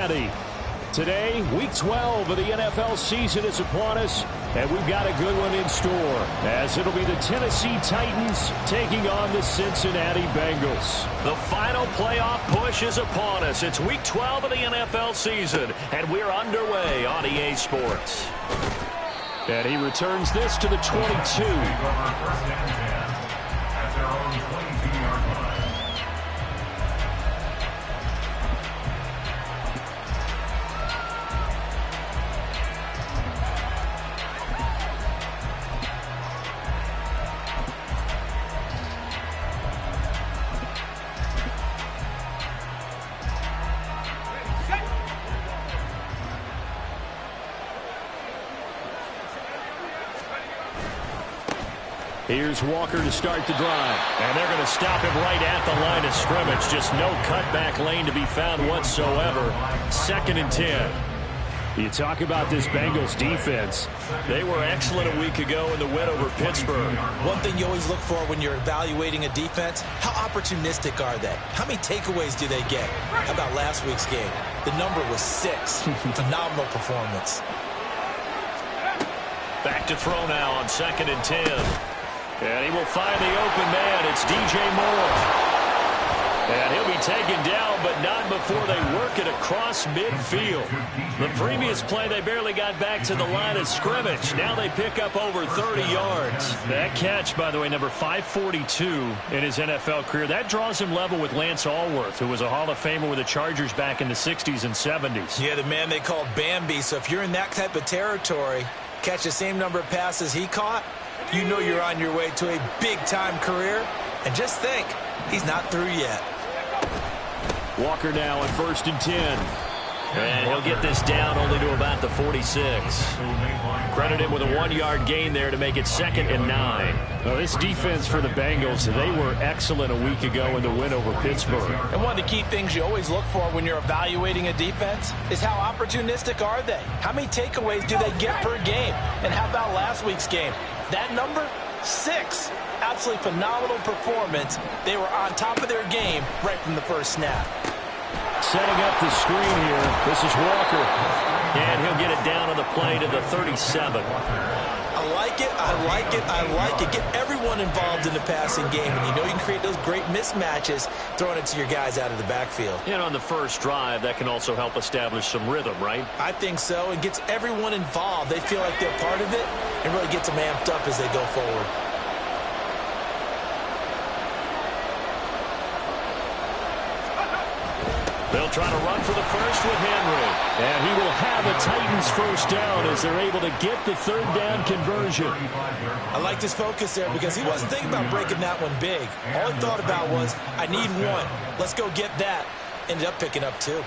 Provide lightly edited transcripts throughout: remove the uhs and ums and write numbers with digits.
Today, week 12 of the NFL season is upon us, and we've got a good one in store, as it'll be the Tennessee Titans taking on the Cincinnati Bengals. The final playoff push is upon us. It's week 12 of the NFL season, and we're underway on EA Sports. And he returns this to the 22. Here's Walker to start the drive. And they're going to stop him right at the line of scrimmage. Just no cutback lane to be found whatsoever. 2nd and 10. You talk about this Bengals defense. They were excellent a week ago in the win over Pittsburgh. One thing you always look for when you're evaluating a defense, how opportunistic are they? How many takeaways do they get? How about last week's game? The number was 6. Phenomenal performance. Back to throw now on 2nd and 10. And he will find the open man. It's DJ Moore. And he'll be taken down, but not before they work it across midfield. The previous play, they barely got back to the line of scrimmage. Now they pick up over 30 yards. That catch, by the way, number 542 in his NFL career, that draws him level with Lance Allworth, who was a Hall of Famer with the Chargers back in the 60s and 70s. Yeah, the man they called Bambi. So if you're in that type of territory, catch the same number of passes he caught, you know you're on your way to a big-time career. And just think, he's not through yet. Walker now on 1st and 10. And he'll get this down only to about the 46. Credit him with a 1-yard gain there to make it 2nd and 9. Well, this defense for the Bengals, they were excellent a week ago in the win over Pittsburgh. And one of the key things you always look for when you're evaluating a defense is how opportunistic are they? How many takeaways do they get per game? And how about last week's game? That number, 6. Absolutely phenomenal performance. They were on top of their game right from the first snap. Setting up the screen here, this is Walker. And he'll get it down on the play to the 37. I like it, I like it, I like it. Get everyone involved in the passing game, and you know you can create those great mismatches throwing it to your guys out of the backfield. And on the first drive, that can also help establish some rhythm, right? I think so. It gets everyone involved. They feel like they're part of it and really gets them amped up as they go forward. They'll try to run for the first with Henry. And he will have a Titans first down as they're able to get the 3rd down conversion. I like his focus there because he wasn't thinking about breaking that one big. All he thought about was, I need 1. Let's go get that. Ended up picking up 2.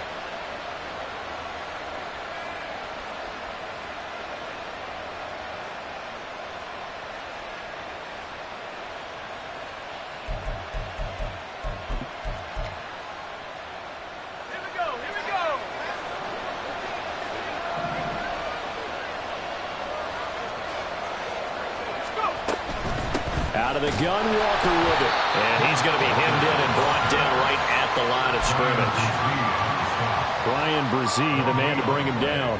Out of the gun, Walker with it. And he's going to be hemmed in and brought down right at the line of scrimmage. Brian Brzee, the man to bring him down.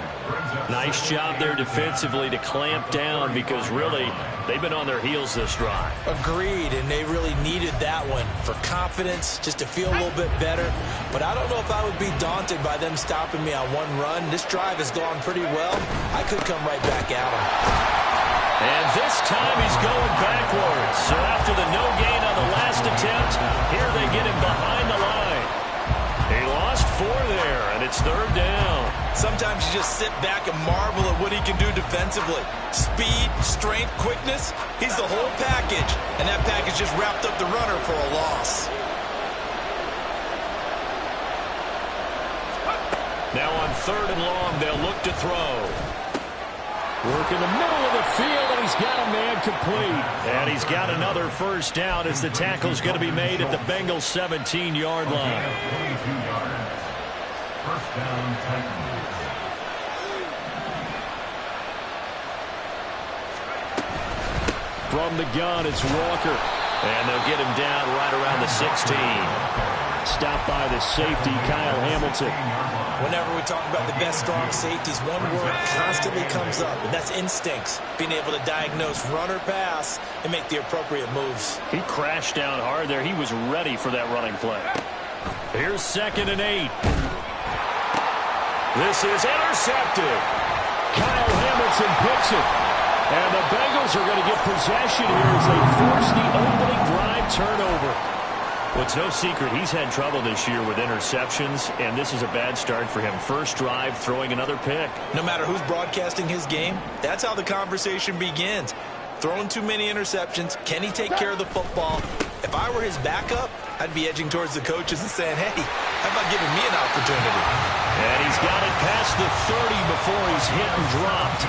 Nice job there defensively to clamp down because really they've been on their heels this drive. Agreed, and they really needed that one for confidence, just to feel a little bit better. But I don't know if I would be daunted by them stopping me on one run. This drive has gone pretty well. I could come right back at them. And this time he's going backwards. So after the no gain on the last attempt, here they get him behind the line. He lost 4 there, and it's 3rd down. Sometimes you just sit back and marvel at what he can do defensively. Speed, strength, quickness, he's the whole package. And that package just wrapped up the runner for a loss. Now on 3rd and long, they'll look to throw. Work in the middle of the field, and he's got a man complete. And he's got another first down as the tackle's going to be made at the Bengals' 17-yard line. First down, Titans. From the gun, it's Walker. And they'll get him down right around the 16. Stopped by the safety, Kyle Hamilton. Whenever we talk about the best strong safeties, one word constantly comes up, and that's instincts. Being able to diagnose run or pass and make the appropriate moves. He crashed down hard there. He was ready for that running play. Here's 2nd and 8. This is intercepted. Kyle Hamilton picks it. And the Bengals are going to get possession here as they force the opening drive turnover. Well, it's no secret he's had trouble this year with interceptions, and this is a bad start for him. First drive, throwing another pick. No matter who's broadcasting his game, that's how the conversation begins. Throwing too many interceptions. Can he take care of the football? If I were his backup, I'd be edging towards the coaches and saying, hey, how about giving me an opportunity? And he's got it past the 30 before he's hit and dropped.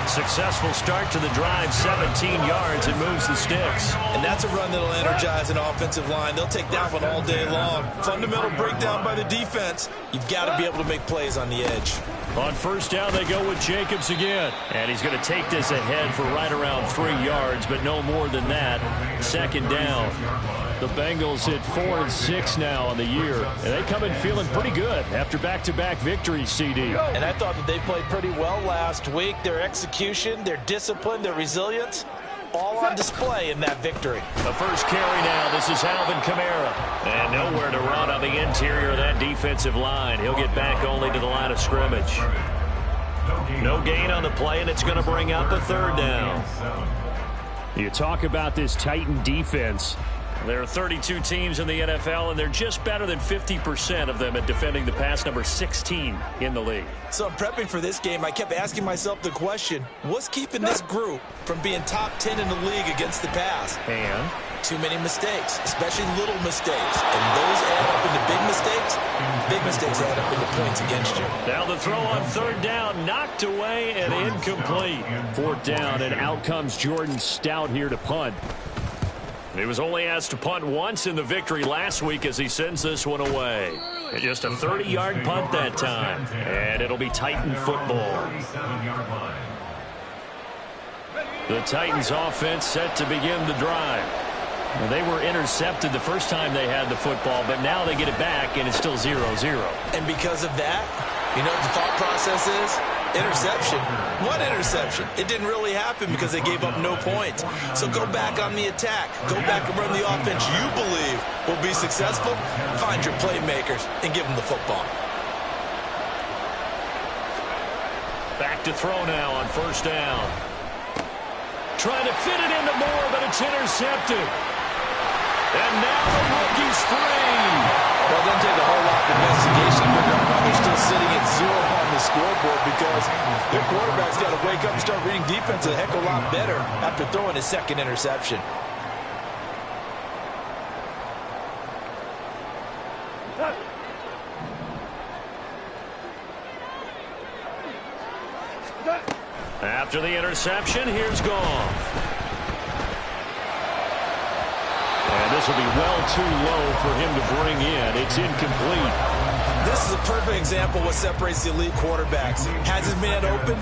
Successful start to the drive, 17 yards, and moves the sticks. And that's a run that'll energize an offensive line. They'll take that one all day long. Fundamental breakdown by the defense. You've got to be able to make plays on the edge. On first down, they go with Jacobs again. And he's going to take this ahead for right around 3 yards, but no more than that. 2nd down. The Bengals hit 4 and 6 now on the year, and they come in feeling pretty good after back-to-back victories, CD. And I thought that they played pretty well last week. Their execution, their discipline, their resilience, all on display in that victory. The first carry now. This is Alvin Kamara. And nowhere to run on the interior of that defensive line. He'll get back only to the line of scrimmage. No gain on the play, and it's going to bring up a 3rd down. You talk about this Titan defense. There are 32 teams in the NFL, and they're just better than 50% of them at defending the pass, number 16 in the league. So I'm prepping for this game. I kept asking myself the question, what's keeping this group from being top 10 in the league against the pass? And too many mistakes, especially little mistakes. And those add up into big mistakes. Big mistakes add up into points against you. Now the throw on 3rd down, knocked away and incomplete. 4th down, and out comes Jordan Stout here to punt. He was only asked to punt once in the victory last week as he sends this one away. And just a 30-yard punt that time. And it'll be Titan football. The Titans offense set to begin the drive. Well, they were intercepted the first time they had the football, but now they get it back, and it's still 0-0. And because of that, you know what the thought process is? Interception. What interception? It didn't really happen because they gave up no points. So go back on the attack. Go back and run the offense you believe will be successful. Find your playmakers and give them the football. Back to throw now on 1st down. Trying to fit it into Moore, but it's intercepted. And now the rookie's free. Well, it doesn't take a whole lot of investigation to figure out why they're still sitting at 0 on the scoreboard, because their quarterback's got to wake up and start reading defense a heck of a lot better after throwing his 2nd interception. After the interception, here's Goff. And this will be well too low for him to bring in. It's incomplete. This is a perfect example of what separates the elite quarterbacks. Has his man open,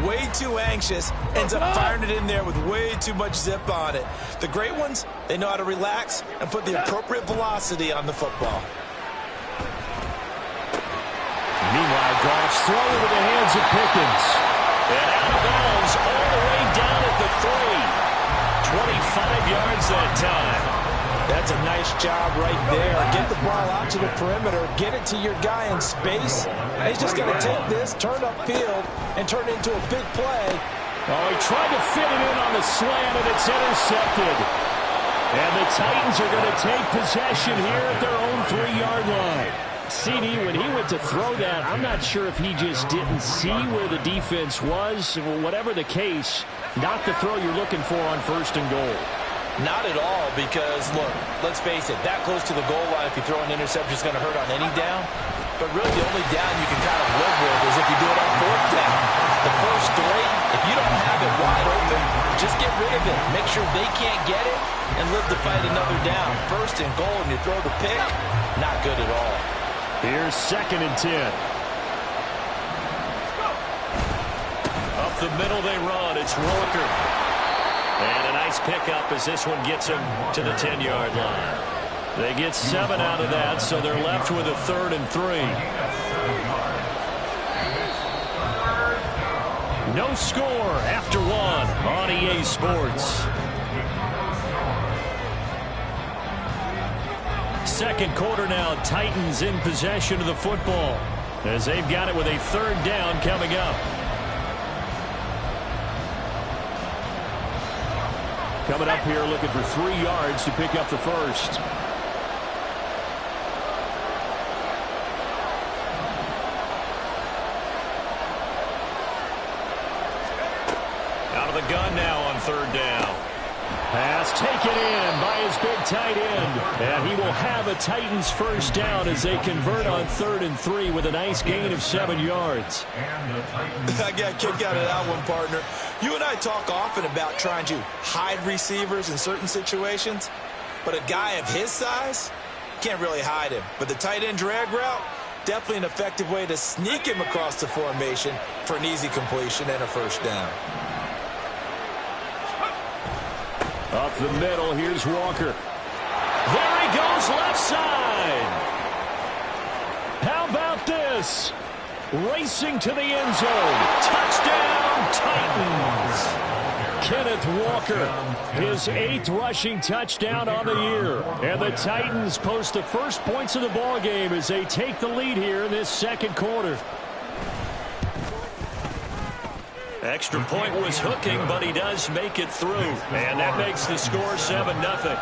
way too anxious, ends up firing it in there with way too much zip on it. The great ones, they know how to relax and put the appropriate velocity on the football. Meanwhile, Goff's throw into the hands of Pickens. And out of bounds all the way down at the 3. 25 yards that time. That's a nice job right there. Get the ball out to the perimeter. Get it to your guy in space. And he's just going to take this, turn upfield, and turn it into a big play. Oh, he tried to fit it in on the slant, and it's intercepted. And the Titans are going to take possession here at their own 3-yard line. CD, when he went to throw that, I'm not sure if he just didn't see where the defense was. Whatever the case, not the throw you're looking for on 1st and goal. Not at all, because, look, let's face it, that close to the goal line, if you throw an interception, is going to hurt on any down. But really, the only down you can kind of live with is if you do it on 4th down. The first 3, if you don't have it wide open, just get rid of it. Make sure they can't get it and live to fight another down. 1st and goal, and you throw the pick, not good at all. Here's 2nd and 10. Up the middle they run. It's Roker. And a nice pickup as this one gets him to the 10-yard line. They get 7 out of that, so they're left with a 3rd and 3. No score after 1 on EA Sports. Second quarter now, Titans in possession of the football as they've got it with a 3rd down coming up. Coming up here looking for 3 yards to pick up the first. Out of the gun now on 3rd down. Pass taken in by his big tight end. And he will have a Titans first down as they convert on 3rd and 3 with a nice gain of 7 yards. I got a kick out of that one, partner. You and I talk often about trying to hide receivers in certain situations, but a guy of his size can't really hide him. But the tight end drag route, definitely an effective way to sneak him across the formation for an easy completion and a first down. Up the middle, here's Walker. There he goes, left side. How about this? Racing to the end zone. Touchdown, Titans. Kenneth Walker, his 8th rushing touchdown on the year. And the Titans post the first points of the ball game as they take the lead here in this second quarter. Extra point was hooking, but he does make it through. And that makes the score 7-0.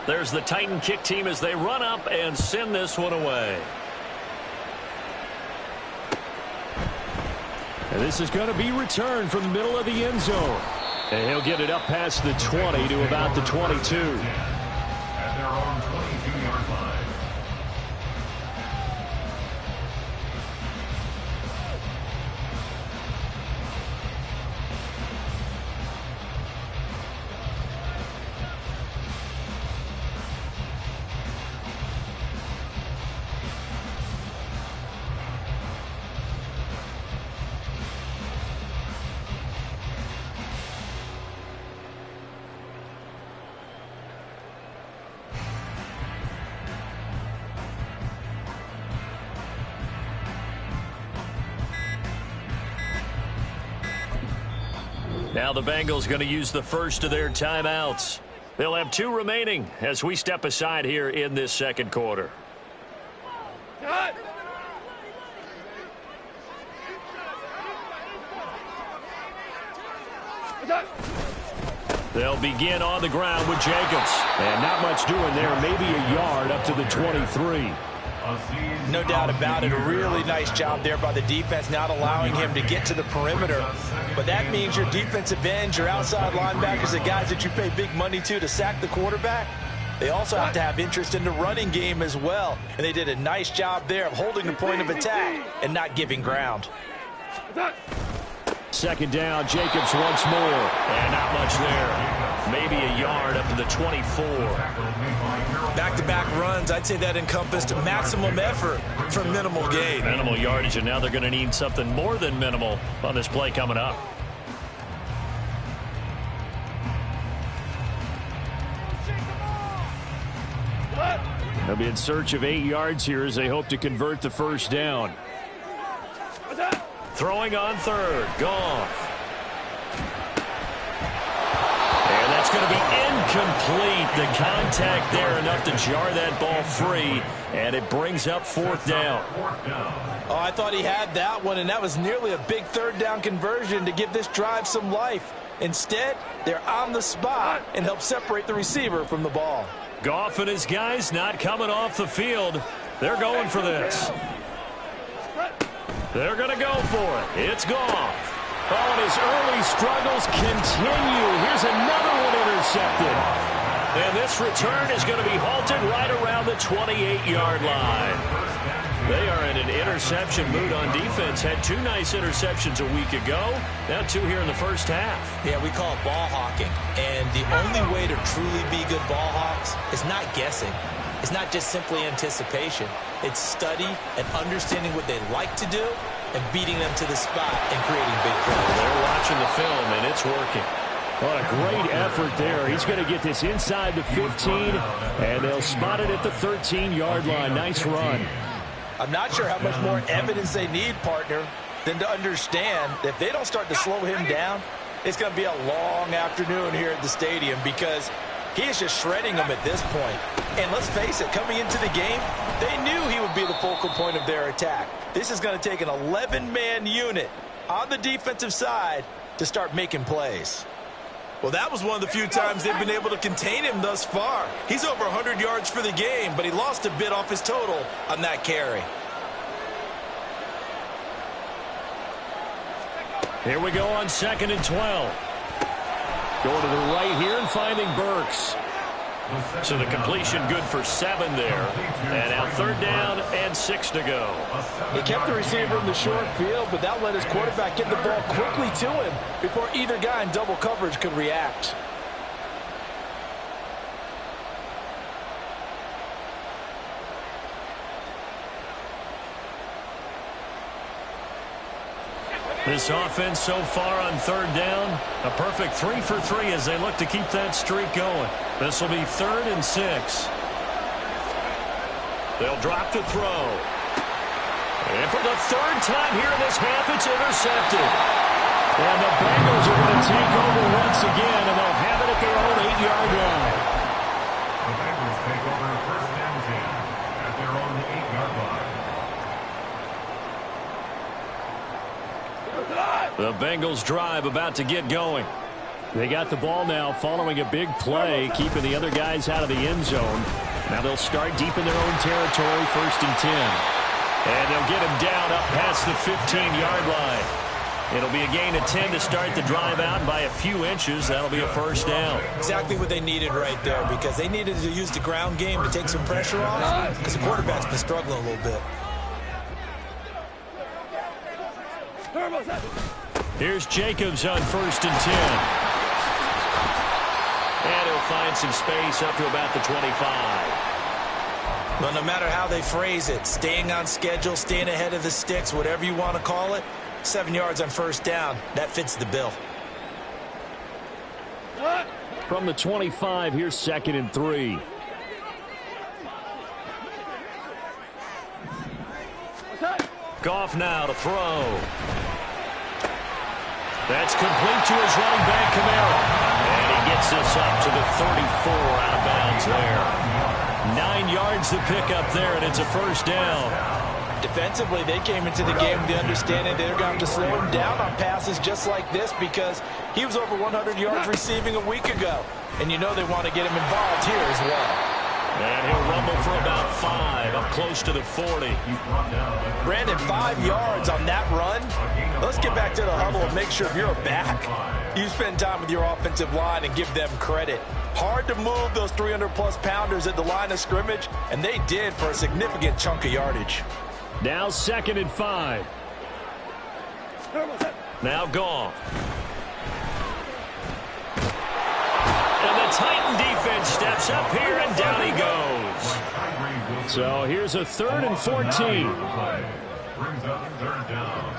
There's the Titan kick team as they run up and send this one away. And this is going to be returned from the middle of the end zone. And he'll get it up past the 20 to about the 22. At their own 22-yard line. Now the Bengals going to use the first of their timeouts. They'll have 2 remaining as we step aside here in this second quarter. They'll begin on the ground with Jacobs. And not much doing there, maybe a yard up to the 23. No doubt about it. A really nice job there by the defense, not allowing him to get to the perimeter. But that means your defensive ends, your outside linebackers, the guys that you pay big money to sack the quarterback, they also have to have interest in the running game as well. And they did a nice job there of holding the point of attack and not giving ground. Second down, Jacobs once more. And not much there. Maybe a yard up to the 24. Back-to-back runs, I'd say that encompassed maximum effort for minimal gain. Minimal yardage, and now they're going to need something more than minimal on this play coming up. They'll be in search of 8 yards here as they hope to convert the first down. Throwing on 3rd. Goff. And that's going to be incomplete. The contact there enough to jar that ball free. And it brings up 4th down. Oh, I thought he had that one, and that was nearly a big 3rd down conversion to give this drive some life. Instead, they're on the spot and help separate the receiver from the ball. Goff and his guys not coming off the field. They're going for this. They're going to go for it. It's Goff. Oh, and his early struggles continue. Here's another one intercepted. And this return is going to be halted right around the 28-yard line. They are in an interception mood on defense. Had 2 nice interceptions a week ago. Now 2 here in the first half. Yeah, we call it ball hawking. And the only way to truly be good ball hawks is not guessing. is not just simply anticipation. It's study and understanding what they like to do and beating them to the spot and creating big plays. They're watching the film, and it's working. What a great effort there. He's going to get this inside the 15, and they'll spot it at the 13-yard line. Nice run. I'm not sure how much more evidence they need, partner, than to understand that if they don't start to slow him down, it's going to be a long afternoon here at the stadium because he is just shredding them at this point. And let's face it, coming into the game, they knew he would be the focal point of their attack. This is going to take an 11-man unit on the defensive side to start making plays. Well, that was one of the few times they've been able to contain him thus far. He's over 100 yards for the game, but he lost a bit off his total on that carry. Here we go on 2nd and 12. Going to the right here and finding Burks. So the completion good for 7 there. And now 3rd down and 6 to go. He kept the receiver in the short field, but that let his quarterback get the ball quickly to him before either guy in double coverage could react. This offense so far on 3rd down, a perfect 3 for 3 as they look to keep that streak going. This will be 3rd and 6. They'll drop to throw. And for the 3rd time here in this half, it's intercepted. And the Bengals are going to take over once again, and they'll have it at their own 8-yard line. The Bengals take over 1st and 10 at their own 8-yard line. The Bengals drive about to get going. They got the ball now following a big play, keeping the other guys out of the end zone. Now they'll start deep in their own territory, 1st and 10. And they'll get him down up past the 15-yard line. It'll be a gain of 10 to start the drive out, and by a few inches, that'll be a 1st down. Exactly what they needed right there because they needed to use the ground game to take some pressure off because the quarterback's been struggling a little bit. Here's Jacobs on 1st and 10. And he'll find some space up to about the 25. Well, no matter how they phrase it, staying on schedule, staying ahead of the sticks, whatever you want to call it, 7 yards on 1st down, that fits the bill. From the 25, here's 2nd and 3. Goff now to throw. That's complete to his running back, Kamara. And he gets this up to the 34 out of bounds there. 9 yards to pick up there, and it's a 1st down. Defensively, they came into the game with the understanding they're going to have to slow him down on passes just like this because he was over 100 yards receiving a week ago. And you know they want to get him involved here as well. And he'll rumble for about 5, up close to the 40. Brandon, 5 yards on that run. Let's get back to the huddle and make sure if you're back, you spend time with your offensive line and give them credit. Hard to move those 300-plus pounders at the line of scrimmage, and they did for a significant chunk of yardage. Now 2nd and 5. Now Goff. And the Titan defense steps up here, and down he goes. So here's a 3rd and 14. Brings up 3rd down.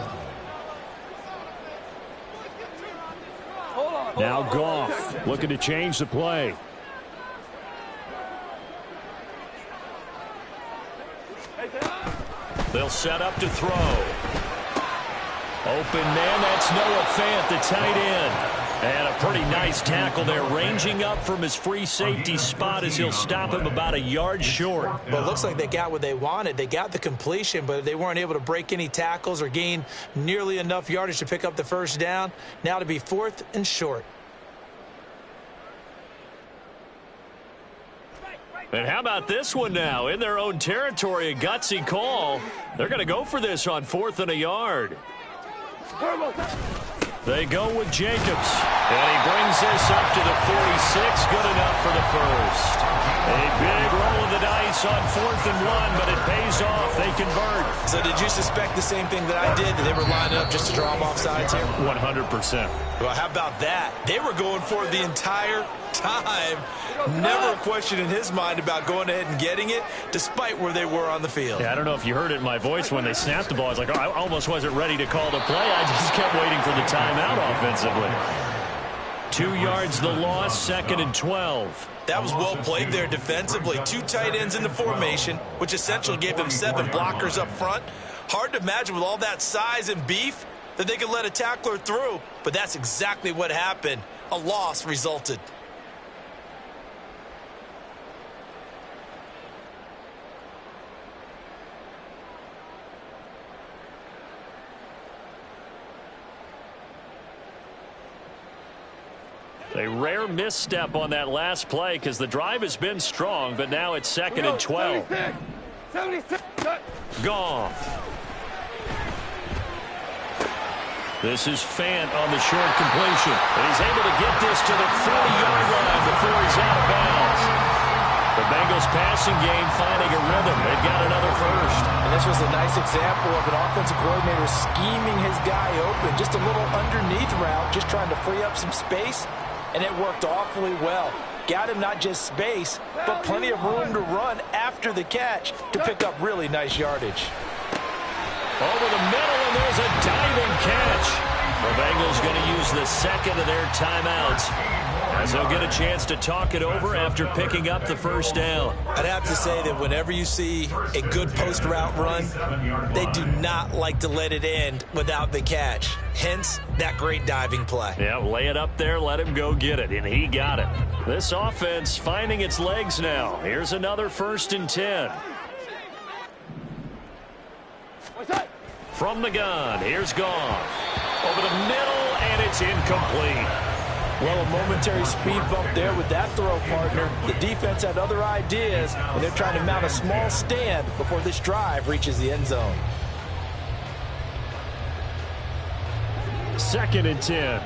Now Goff looking to change the play. They'll set up to throw. Open man, that's Noah Fant, the tight end. And a pretty nice tackle there, ranging up from his free safety spot as he'll stop him about a yard short. But it looks like they got what they wanted. They got the completion, but they weren't able to break any tackles or gain nearly enough yardage to pick up the 1st down. Now to be 4th and short. And how about this one now? In their own territory, a gutsy call. They're going to go for this on 4th and a yard. They go with Jacobs. And he brings this up to the 46. Good enough for the 1st. A big roll of the dice on 4th and 1, but it pays off. They convert. So did you suspect the same thing that I did, that they were lining up just to draw them off sides here? 100%. Well, how about that? They were going for the entire time. Never a question in his mind about going ahead and getting it, despite where they were on the field. Yeah, I don't know if you heard it in my voice when they snapped the ball. I was like, oh, I almost wasn't ready to call the play. I just kept waiting for the timeout offensively. 2 yards the loss, 2nd and 12. That was well played there defensively. 2 tight ends in the formation, which essentially gave them 7 blockers up front. Hard to imagine with all that size and beef that they could let a tackler through, but that's exactly what happened. A loss resulted. A rare misstep on that last play because the drive has been strong, but now it's 2nd and 12. 76. Goff. This is Fant on the short completion. And he's able to get this to the 40-yard line before he's out of bounds. The Bengals passing game finding a rhythm. They've got another first. And this was a nice example of an offensive coordinator scheming his guy open. Just a little underneath route, just trying to free up some space. And it worked awfully well. Got him not just space, but plenty of room to run after the catch to pick up really nice yardage. Over the middle, and there's a diving catch. The Bengals going to use the second of their timeouts as they'll get a chance to talk it over after picking up the first down. I'd have to say that whenever you see a good post route run, they do not like to let it end without the catch. Hence, that great diving play. Yeah, lay it up there, let him go get it, and he got it. This offense finding its legs now. Here's another 1st and 10. From the gun, here's Goff. Over the middle, and it's incomplete. Well, a momentary speed bump there with that throw, partner. The defense had other ideas, and they're trying to mount a small stand before this drive reaches the end zone. 2nd and 10.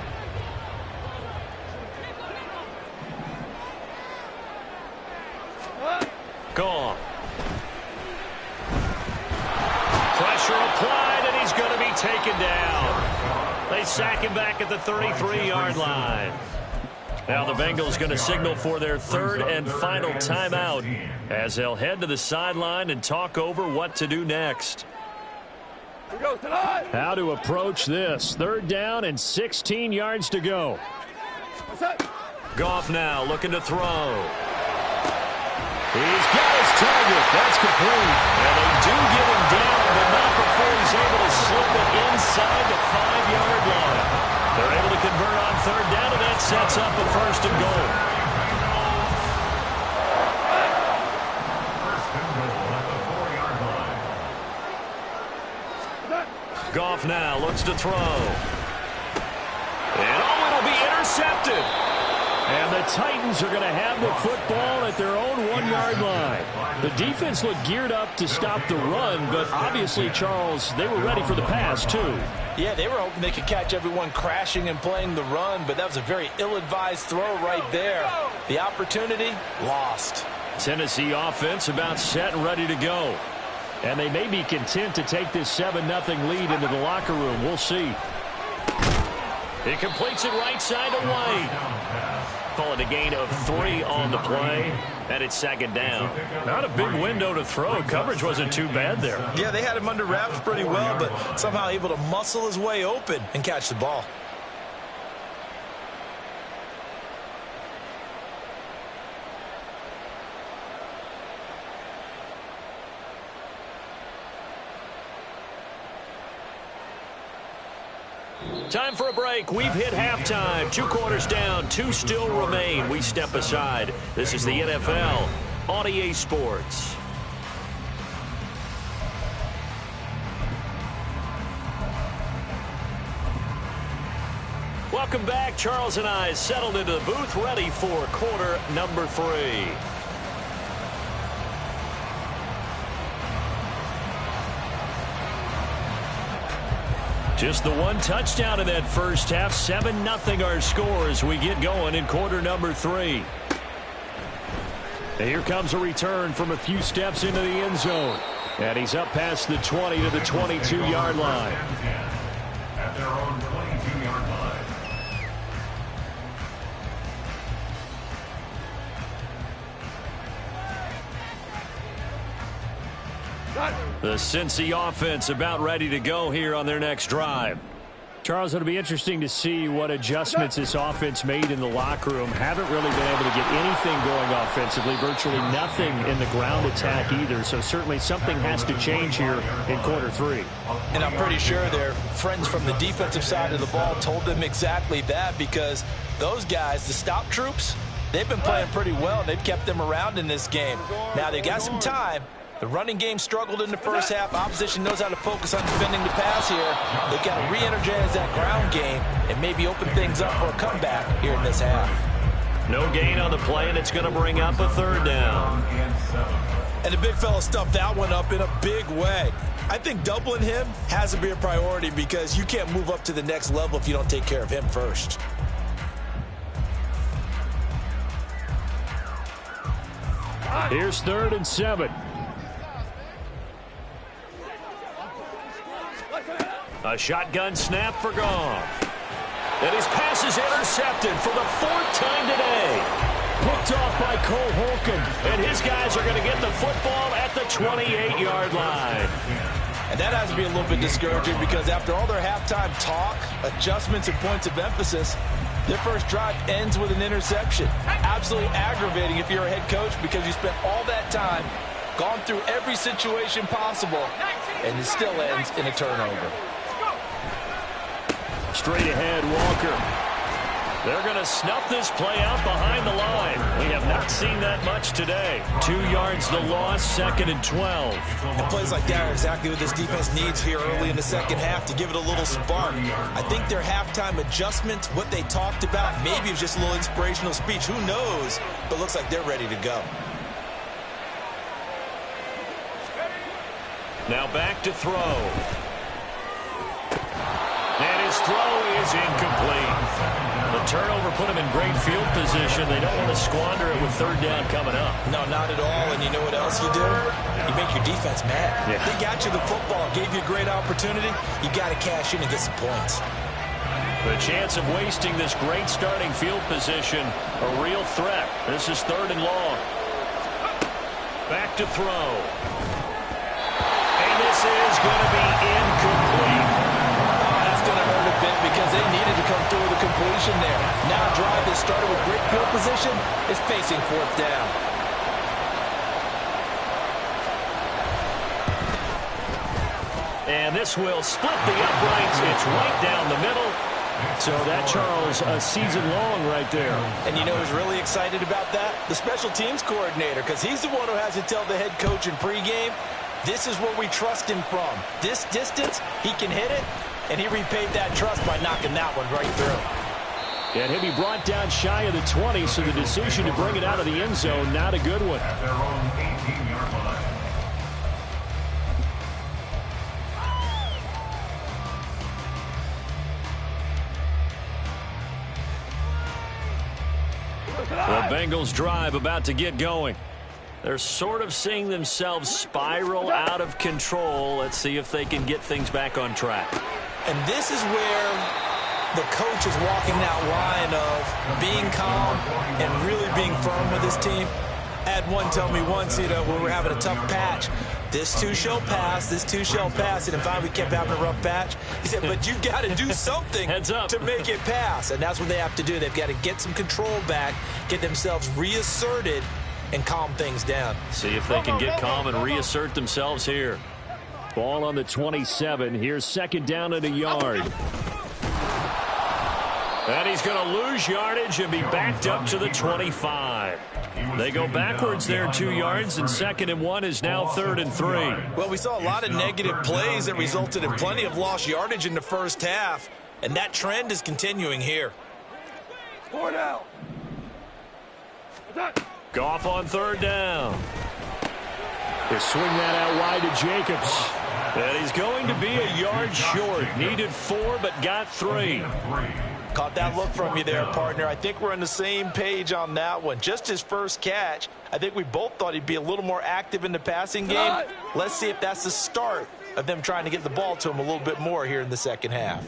Goff. Pressure applied, and he's going to be taken down. They sack him back at the 33-yard line. Now the Bengals going to signal for their 3rd and final timeout as they'll head to the sideline and talk over what to do next. How to approach this. 3rd down and 16 yards to go. Goff now looking to throw. He's got his target. That's complete. And they do get him down, but not before he's able to slip it inside the 5-yard line. They're able to convert on 3rd down, and that sets up a 1st and goal. Goff now looks to throw. And it'll be intercepted. And the Titans are going to have the football at their own 1-yard line. The defense looked geared up to stop the run, but obviously, Charles, they were ready for the pass, too. Yeah, they were hoping they could catch everyone crashing and playing the run, but that was a very ill-advised throw right there. The opportunity, lost. Tennessee offense about set and ready to go. And they may be content to take this 7-0 lead into the locker room. We'll see. He completes it right side to White. Call it a gain of 3 on the play, and it's 2nd down. Not a big window to throw. Coverage wasn't too bad there. Yeah, they had him under wraps pretty well, but somehow able to muscle his way open and catch the ball. Time for a break. We've hit halftime. 2 quarters down. 2 still remain. We step aside. This is the NFL on EA Sports. Welcome back. Charles and I settled into the booth, ready for quarter number 3. Just the 1 touchdown in that first half. 7-0 our score as we get going in quarter number 3. And here comes a return from a few steps into the end zone. And he's up past the 20 to the 22-yard line. At their own 22-yard line. The Cincy offense about ready to go here on their next drive. Charles, it'll be interesting to see what adjustments this offense made in the locker room. Haven't really been able to get anything going offensively, virtually nothing in the ground attack either. So certainly something has to change here in quarter three. And I'm pretty sure their friends from the defensive side of the ball told them exactly that, because those guys, the stop troops, they've been playing pretty well. They've kept them around in this game. Now they've got some time. The running game struggled in the first half. Opposition knows how to focus on defending the pass here. They've got to re-energize that ground game and maybe open things up for a comeback here in this half. No gain on the play, and it's going to bring up a third down. And the big fella stuffed that one up in a big way. I think doubling him has to be a priority, because you can't move up to the next level if you don't take care of him first. Here's 3rd and 7. A shotgun snap for Goff. And his pass is intercepted for the 4th time today. Picked off by Cole Holcomb. And his guys are going to get the football at the 28-yard line. And that has to be a little bit discouraging, because after all their halftime talk, adjustments, and points of emphasis, their first drive ends with an interception. Absolutely aggravating if you're a head coach, because you spent all that time, gone through every situation possible, and it still ends in a turnover. Straight ahead, Walker. They're going to snuff this play out behind the line. We have not seen that much today. 2 yards the loss, 2nd and 12. And plays like that are exactly what this defense needs here early in the second half to give it a little spark. I think their halftime adjustment, what they talked about, maybe it was just a little inspirational speech. Who knows? But looks like they're ready to go. Now back to throw. And his throw is incomplete. The turnover put him in great field position. They don't want to squander it with 3rd down coming up. No, not at all. And you know what else you do? You make your defense mad. Yeah. They got you the football, gave you a great opportunity. You got to cash in and get some points. The chance of wasting this great starting field position, a real threat. This is 3rd and long. Back to throw. And this is going to be incomplete. Going to hurt a bit, because they needed to come through with a completion there. Now a drive that started with great field position is facing 4th down. And this will split the uprights. It's right down the middle. So that, Charles, a season long right there. And you know who's really excited about that? The special teams coordinator, because he's the one who has to tell the head coach in pregame, this is where we trust him from. This distance, he can hit it. And he repaid that trust by knocking that one right through. And he'll be brought down shy of the 20, so the decision to bring it out of the end zone, not a good one. At their own 18-yard line. The Bengals drive about to get going. They're sort of seeing themselves spiral out of control. Let's see if they can get things back on track. And this is where the coach is walking that line of being calm and really being firm with his team. I had one tell me once, when we were having a tough patch, this too shall pass, this too shall pass. And finally we kept having a rough patch. He said, but you've got to do something Heads up. to make it pass. And that's what they have to do. They've got to get some control back, get themselves reasserted, and calm things down. See if they can get calm and reassert themselves here. Ball on the 27. Here's 2nd down and a yard. And he's going to lose yardage and be backed up to the 25. They go backwards there 2 yards, and 2nd and 1 is now 3rd and 3. Well, we saw a lot of negative plays that resulted in plenty of lost yardage in the first half, and that trend is continuing here. Goff on 3rd down. They swing that out wide to Jacobs. And he's going to be a yard short. Needed 4, but got 3. Caught that look from you there, partner. I think we're on the same page on that one. Just his first catch. I think we both thought he'd be a little more active in the passing game. Let's see if that's the start of them trying to get the ball to him a little bit more here in the second half.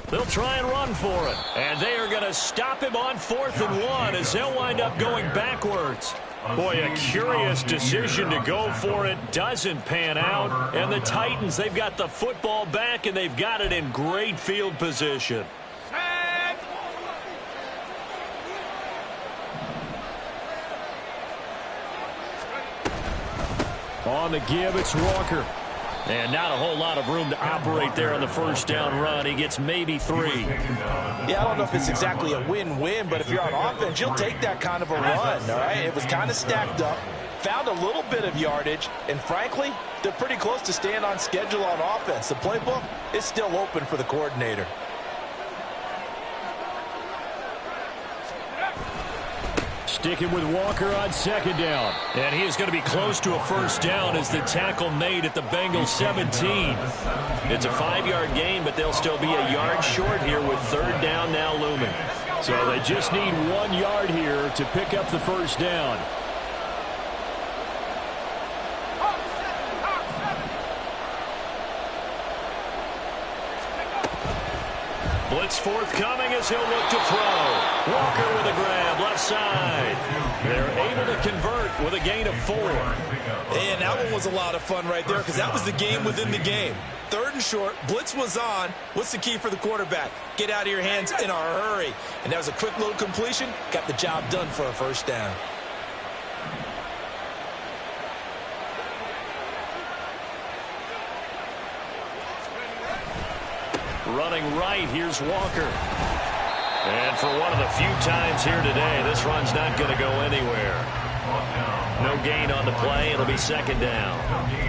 They'll try and run for it. And they are going to stop him on 4th and 1 as they'll wind up going backwards. Boy, a curious decision to go for it. Doesn't pan out. And the Titans, they've got the football back, and they've got it in great field position. On the give, it's Walker. And not a whole lot of room to operate there on the first down run. He gets maybe 3. Yeah, I don't know if it's exactly a win-win, but if you're on offense, you'll take that kind of a run, all right? It was kind of stacked up, found a little bit of yardage, and frankly, they're pretty close to staying on schedule on offense. The playbook is still open for the coordinator. Sticking with Walker on second down. And he is going to be close to a first down as the tackle made at the Bengals 17. It's a 5-yard gain, but they'll still be a yard short here with third down now looming. So they just need 1 yard here to pick up the first down. Blitz forthcoming as he'll look to throw. Walker with a grab, left side. They're able to convert with a gain of 4. And that one was a lot of fun right there because that was the game within the game. Third and short, blitz was on. What's the key for the quarterback? Get out of your hands in a hurry. And that was a quick little completion. Got the job done for a first down. Running right, here's Walker. And for one of the few times here today, this run's not going to go anywhere. No gain on the play. It'll be second down.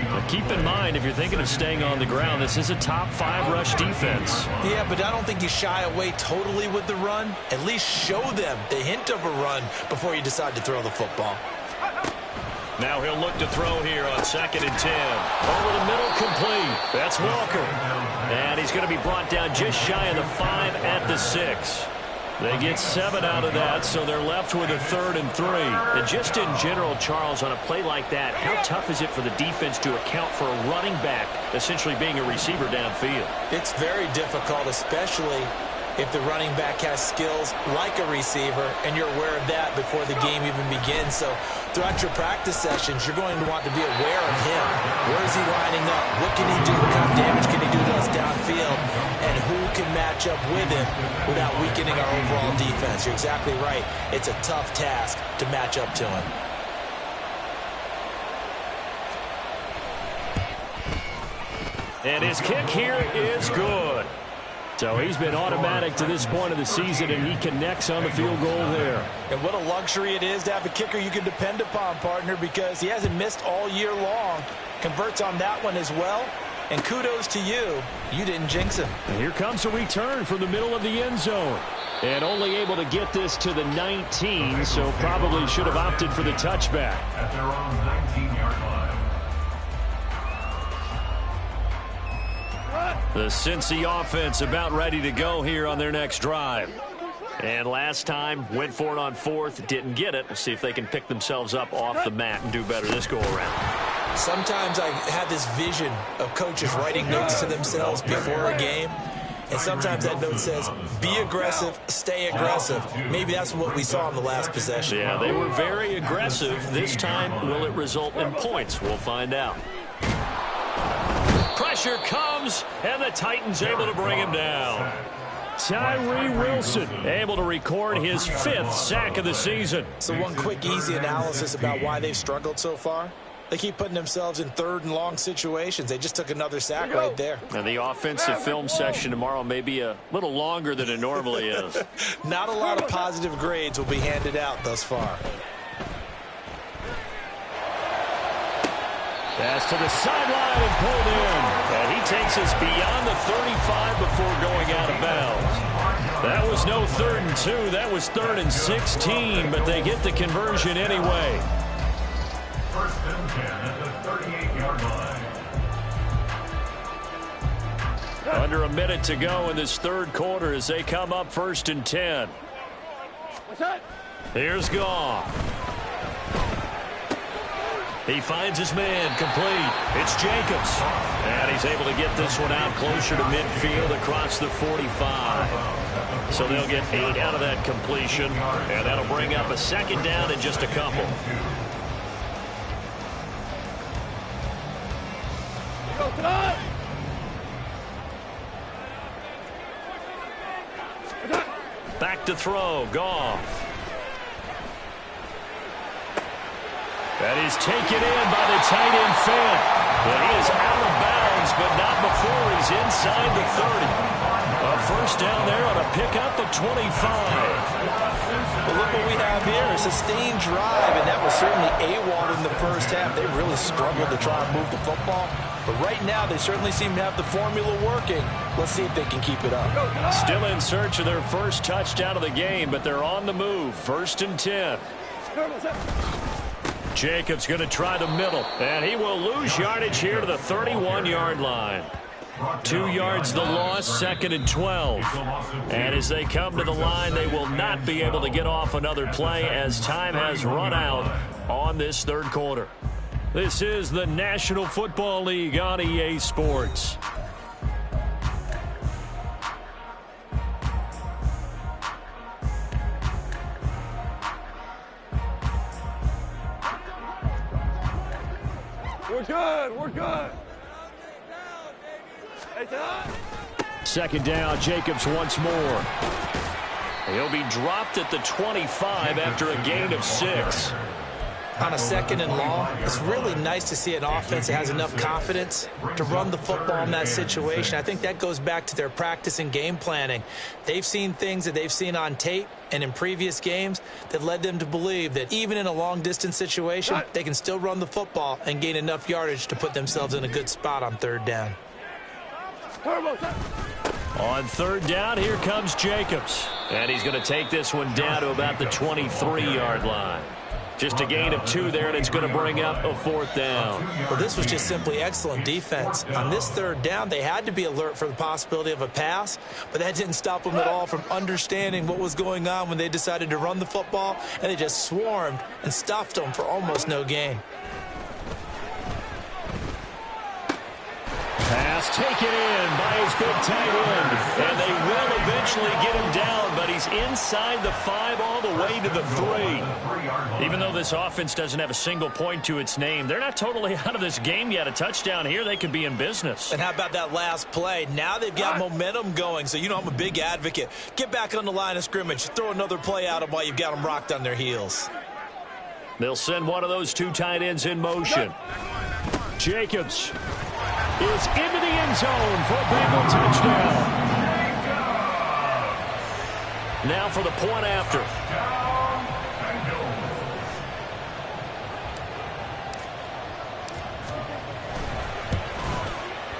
Now keep in mind, if you're thinking of staying on the ground, this is a top 5 rush defense. Yeah, but I don't think you shy away totally with the run. At least show them the hint of a run before you decide to throw the football. Now he'll look to throw here on second and 10. Over the middle, complete. That's Walker. And he's going to be brought down just shy of the 5 at the 6. They get 7 out of that, so they're left with a third and 3. And just in general, Charles, on a play like that, how tough is it for the defense to account for a running back essentially being a receiver downfield? It's very difficult, especially if the running back has skills like a receiver, and you're aware of that before the game even begins. So throughout your practice sessions, you're going to want to be aware of him. Where is he lining up? What can he do? What kind of damage can he do to us downfield? And who can match up with him without weakening our overall defense? You're exactly right. It's a tough task to match up to him. And his kick here is good. So he's been automatic to this point of the season, and he connects on the field goal there. And what a luxury it is to have a kicker you can depend upon, partner, because he hasn't missed all year long. Converts on that one as well. And kudos to you. You didn't jinx him. And here comes a return from the middle of the end zone. And only able to get this to the 19, so probably should have opted for the touchback. At their own 19-yard line. The Cincy offense about ready to go here on their next drive. And last time, went for it on 4th, didn't get it. We'll see if they can pick themselves up off the mat and do better this go-around. Sometimes I have this vision of coaches writing notes to themselves before a game. And sometimes that note says, be aggressive, stay aggressive. Maybe that's what we saw in the last possession. Yeah, they were very aggressive. This time, will it result in points? We'll find out. Pressure comes, and the Titans able to bring him down. Tyree Wilson able to record his 5th sack of the season. So one quick, easy analysis about why they've struggled so far. They keep putting themselves in third and long situations. They just took another sack right there. And the offensive film session tomorrow may be a little longer than it normally is. Not a lot of positive grades will be handed out thus far. Pass to the sideline and pulled in. And he takes us beyond the 35 before going out of bounds. That was no 3rd and 2. That was 3rd and 16, but they get the conversion anyway. First and 10 at the 38-yard line. Under a minute to go in this third quarter as they come up 1st and 10. Here's Goff. He finds his man complete. It's Jacobs. And he's he's able to get this one out closer to midfield across the 45. So they'll get 8 out of that completion, and that'll bring up a second down in just a couple. Back to throw, Goff. That is taken in by the tight end Fant. But he is out of bounds, but not before he's inside the 30. A first down there on a pickup of 25. Well, look what we have here, a sustained drive, and that was certainly AWOL in the first half. They really struggled to try and move the football. But right now, they certainly seem to have the formula working. Let's see if they can keep it up. Still in search of their first touchdown of the game, but they're on the move. 1st and 10. Jacobs going to try the middle, and he will lose yardage here to the 31-yard line. 2 yards the loss, 2nd and 12. And as they come to the line, they will not be able to get off another play as time has run out on this third quarter. This is the National Football League on EA Sports. We're good. We're good. Second down, Jacobs once more. He'll be dropped at the 25 after a gain of 6. On a 2nd and long, it's really nice to see an offense that has enough confidence to run the football in that situation. I think that goes back to their practice and game planning. They've seen things that they've seen on tape and in previous games that led them to believe that even in a long-distance situation, they can still run the football and gain enough yardage to put themselves in a good spot on 3rd down. On 3rd down, here comes Jacobs. And he's going to take this one down to about the 23-yard line. Just a gain of 2 there, and it's going to bring up a 4th down. Well, this was just simply excellent defense. On this 3rd down, they had to be alert for the possibility of a pass, but that didn't stop them at all from understanding what was going on when they decided to run the football, and they just swarmed and stuffed them for almost no gain. Pass taken in by his big tight end. And they will eventually get him down, but he's inside the 5 all the way to the 3. Even though this offense doesn't have a single point to its name, they're not totally out of this game yet. A touchdown here, they could be in business. And how about that last play? Now they've got momentum going, so you know I'm a big advocate. Get back on the line of scrimmage. Throw another play at them while you've got them rocked on their heels. They'll send one of those 2 tight ends in motion. Jacobs is into the end zone for a Bengal touchdown. Now for the point after.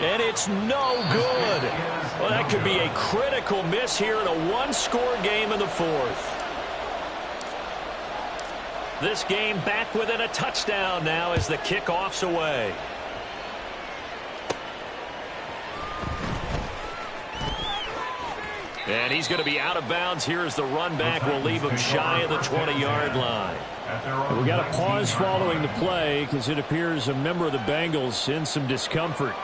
And it's no good. Well, that could be a critical miss here in a 1-score game in the 4th. This game back within a touchdown now as the kickoff's away. And he's going to be out of bounds here as the run back will leave him shy of the 20-yard line. We got a pause following the play because it appears a member of the Bengals in some discomfort.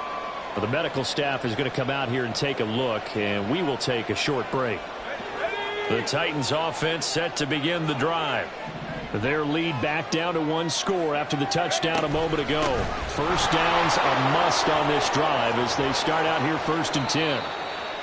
Well, the medical staff is going to come out here and take a look, and we will take a short break. The Titans offense set to begin the drive. Their lead back down to 1 score after the touchdown a moment ago. First down's a must on this drive as they start out here 1st and 10.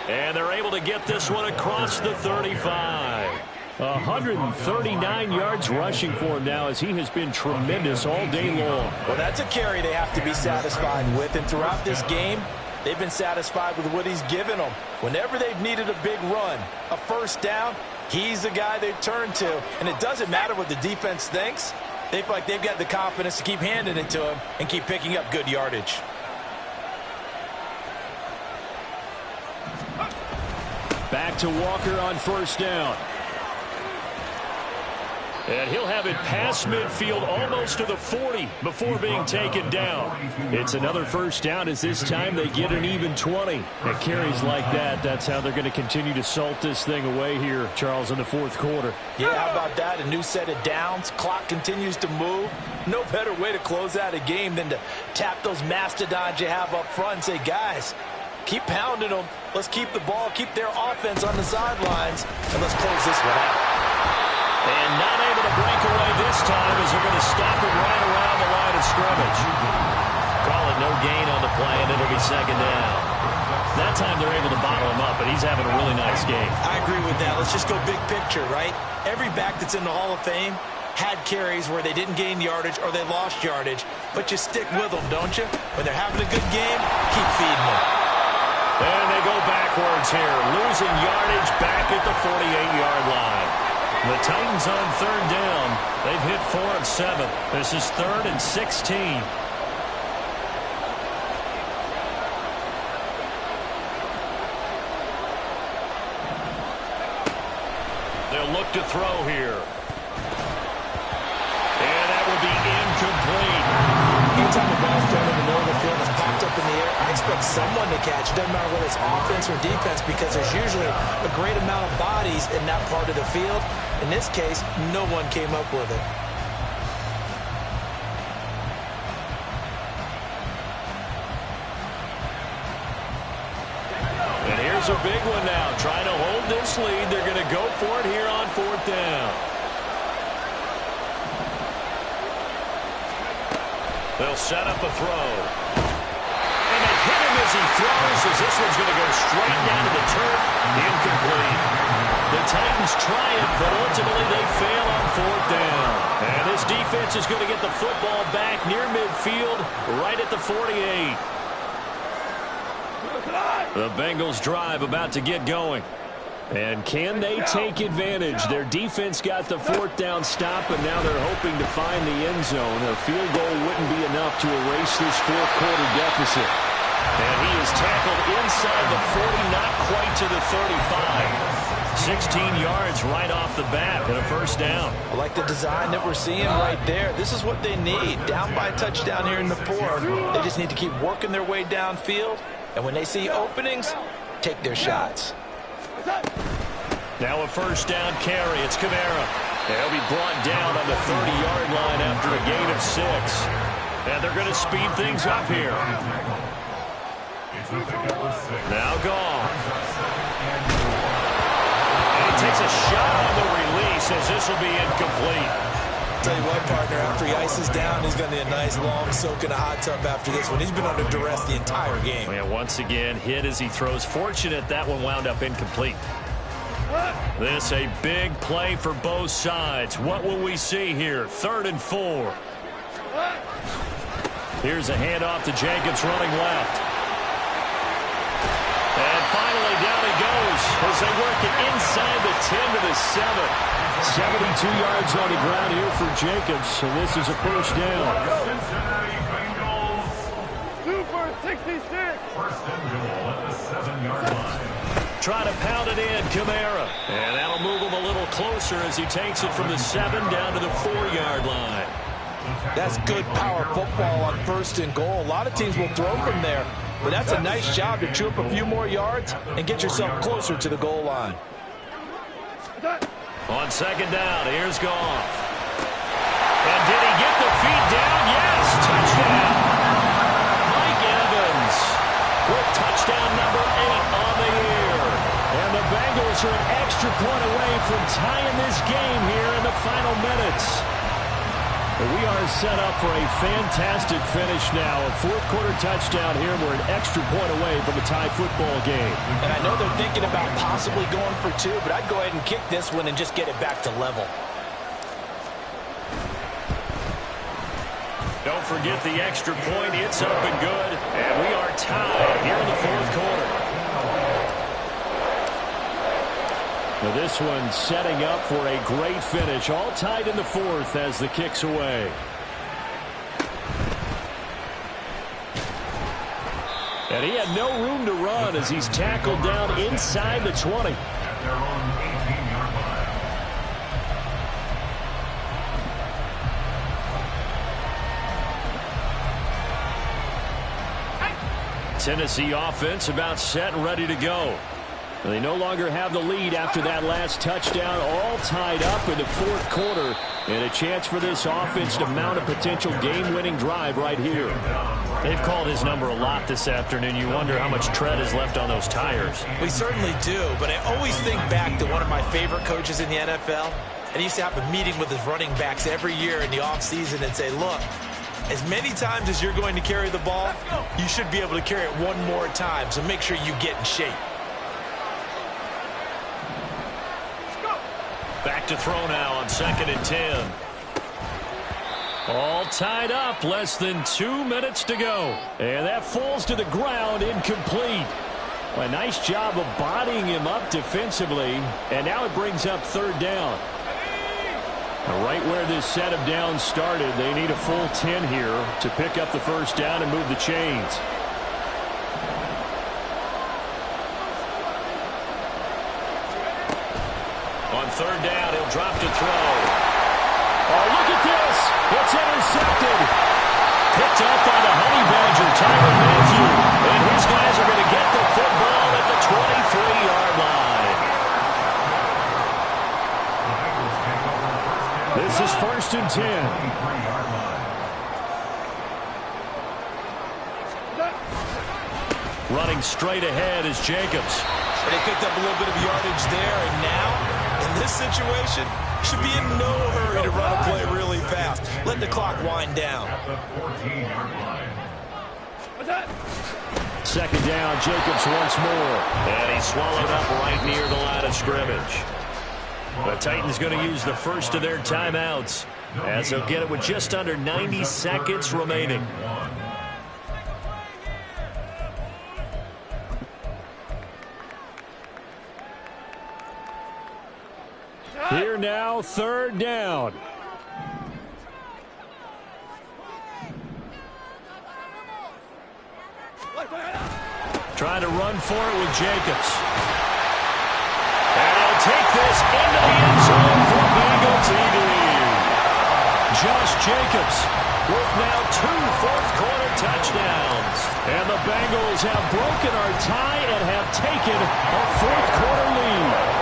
And they're able to get this one across the 35. 139 yards rushing for him now as he has been tremendous all day long. Well, that's a carry they have to be satisfied with. And throughout this game, they've been satisfied with what he's given them. Whenever they've needed a big run, a first down, he's the guy they've turned to. And it doesn't matter what the defense thinks. They feel like they've got the confidence to keep handing it to him and keep picking up good yardage. Back to Walker on 1st down. And he'll have it past midfield almost to the 40 before being taken down. It's another first down as this time they get an even 20. It carries like that. That's how they're going to continue to salt this thing away here, Charles, in the fourth quarter. Yeah, how about that? A new set of downs. Clock continues to move. No better way to close out a game than to tap those mastodons you have up front and say, guys, keep pounding them. Let's keep the ball, keep their offense on the sidelines, and let's close this one out. And not able to break away this time as they're going to stop it right around the line of scrimmage. Call it no gain on the play, and it'll be second down. That time they're able to bottle him up, and he's having a really nice game. I agree with that. Let's just go big picture, right? Every back that's in the Hall of Fame had carries where they didn't gain yardage or they lost yardage, but you stick with them, don't you? When they're having a good game, keep feeding them. And they go backwards here, losing yardage back at the 48-yard line. The Titans on third down. They've hit 4 of 7. This is 3rd and 16. They'll look to throw here. And that will be incomplete. Anytime the ball's thrown in the middle of the field, it's popped up in the air, I expect someone to catch. It doesn't matter whether it's offense or defense because there's usually a great amount of bodies in that part of the field. In this case, no one came up with it. And here's a big one now. Trying to hold this lead. They're going to go for it here on 4th down. They'll set up a throw. And they hit him as he throws as this one's going to go straight down to the turf. Incomplete. The Titans try it, but ultimately they fail on 4th down. And this defense is going to get the football back near midfield, right at the 48. The Bengals drive about to get going. And can they take advantage? Their defense got the 4th down stop, and now they're hoping to find the end zone. A field goal wouldn't be enough to erase this fourth quarter deficit. And he is tackled inside the 40, not quite to the 35. 16 yards right off the bat and a first down. I like the design that we're seeing right there. This is what they need. Down by a touchdown here in the 4th. They just need to keep working their way downfield. And when they see openings, take their shots. Now a first down carry. It's Kamara. He'll be brought down on the 30-yard line after a gain of 6. And they're going to speed things up here. Now Goff. And he takes a shot on the release as this will be incomplete. Tell you what, partner, after he ices down, he's going to need a nice long soak in a hot tub after this one. He's been under duress the entire game. Yeah, once again, hit as he throws. Fortunate that one wound up incomplete. This a big play for both sides. What will we see here? 3rd and 4. Here's a handoff to Jacobs running left. And finally down he goes as they work it inside the 10 to the 7. 72 yards on the ground here for Jacobs, so this is a first down. Cincinnati Bengals. 2 for 66. First and goal at the 7-yard line. Try to pound it in, Kamara. And that'll move him a little closer as he takes it from the 7 down to the 4-yard line. That's good power football on 1st and goal. A lot of teams will throw from there, but that's a nice job to chew up a few more yards and get yourself closer to the goal line. On 2nd down, here's Goff. And did he get the feet down? Yes, touchdown. Mike Evans with touchdown number 8 on the year. And the Bengals are an extra point away from tying this game here in the final minutes. We are set up for a fantastic finish now. A 4th quarter touchdown here. We're an extra point away from a tie football game. And I know they're thinking about possibly going for 2, but I'd go ahead and kick this one and just get it back to level. Don't forget the extra point. It's up and good. And we are tied here in the 4th quarter. Now this one setting up for a great finish. All tied in the 4th as the kick's away. And he had no room to run as he's tackled down inside the 20. At their own 18-yard line. Tennessee offense about set and ready to go. They no longer have the lead after that last touchdown, all tied up in the fourth quarter, and a chance for this offense to mount a potential game-winning drive right here. They've called his number a lot this afternoon. You wonder how much tread is left on those tires. We certainly do, but I always think back to one of my favorite coaches in the NFL, and he used to have a meeting with his running backs every year in the offseason and say, look, as many times as you're going to carry the ball, you should be able to carry it one more time, so make sure you get in shape. Back to throw now on 2nd and 10. All tied up, less than 2 minutes to go. And that falls to the ground, incomplete. A nice job of bodying him up defensively. And now it brings up 3rd down. Right where this set of downs started, they need a full 10 here to pick up the 1st down and move the chains. On 3rd down, he'll drop to throw. Oh, look at this. It's intercepted. Picked up by the Honey Badger, Tyrann Mathieu. And his guys are going to get the football at the 23-yard line. This is 1st and 10. Running straight ahead is Jacobs. They picked up a little bit of yardage there, and now, in this situation, should be in no hurry to run a play really fast. Let the clock wind down. 2nd down, Jacobs once more. And he's swallowed up right near the line of scrimmage. The Titans going to use the first of their timeouts, as they'll get it with just under 90 seconds remaining. Here now, 3rd down. Trying to run for it with Jacobs. And he'll take this into the end zone for Bengal TD. Josh Jacobs with now 2 fourth-quarter touchdowns. And the Bengals have broken our tie and have taken a fourth-quarter lead.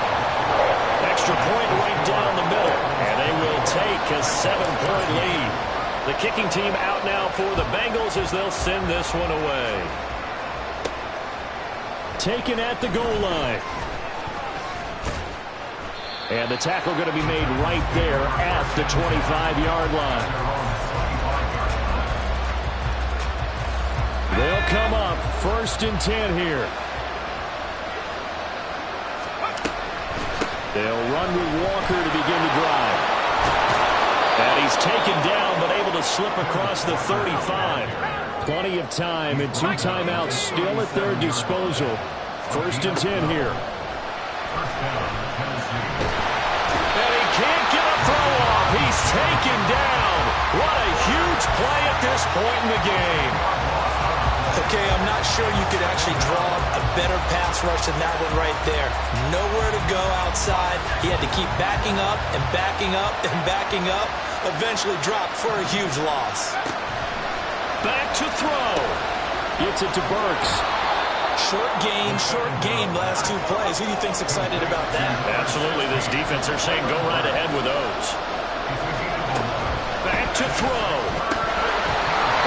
Extra point right down the middle, and they will take a 7-point lead. The kicking team out now for the Bengals as they'll send this one away. Taken at the goal line. And the tackle going to be made right there at the 25-yard line. They'll come up 1st and 10 here. They'll run with Walker to begin the drive. And he's taken down but able to slip across the 35. Plenty of time and 2 timeouts still at their disposal. 1st and 10 here. And he can't get a throw off. He's taken down. What a huge play at this point in the game. Okay, I'm not sure you could actually draw a better pass rush than that one right there. Nowhere to go outside. He had to keep backing up and backing up and backing up. Eventually dropped for a huge loss. Back to throw. Gets it to Burks. Short gain last 2 plays. Who do you think's excited about that? Absolutely. This defense are saying go right ahead with those. Back to throw.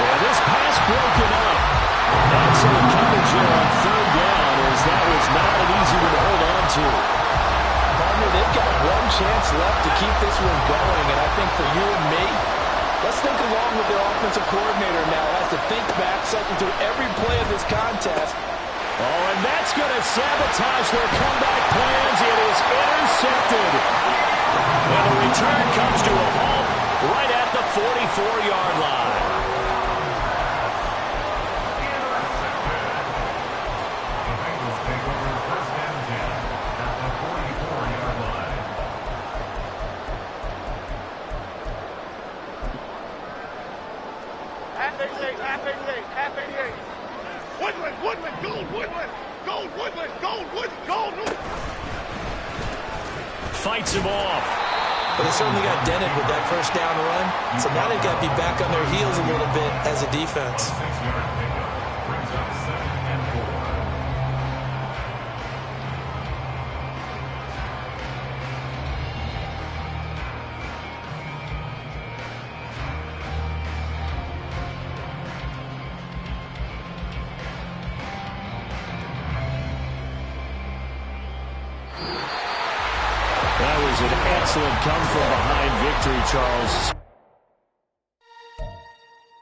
And this pass broken up. Excellent coverage here on 3rd down, as that was not an easy one to hold on to. Partner, they've got 1 chance left to keep this one going, and I think for you and me, let's think along with their offensive coordinator now. Has to think back, cycle through every play of this contest. Oh, and that's going to sabotage their comeback plans. It is intercepted. And the return comes to a halt right at the 44-yard line. Woodland, gold, Woodland, gold, Woodland, gold, Woodland, gold. Fights him off. But they certainly got dented with that 1st down run. So now they've got to be back on their heels a little bit as a defense. is an excellent come-from-behind victory, Charles.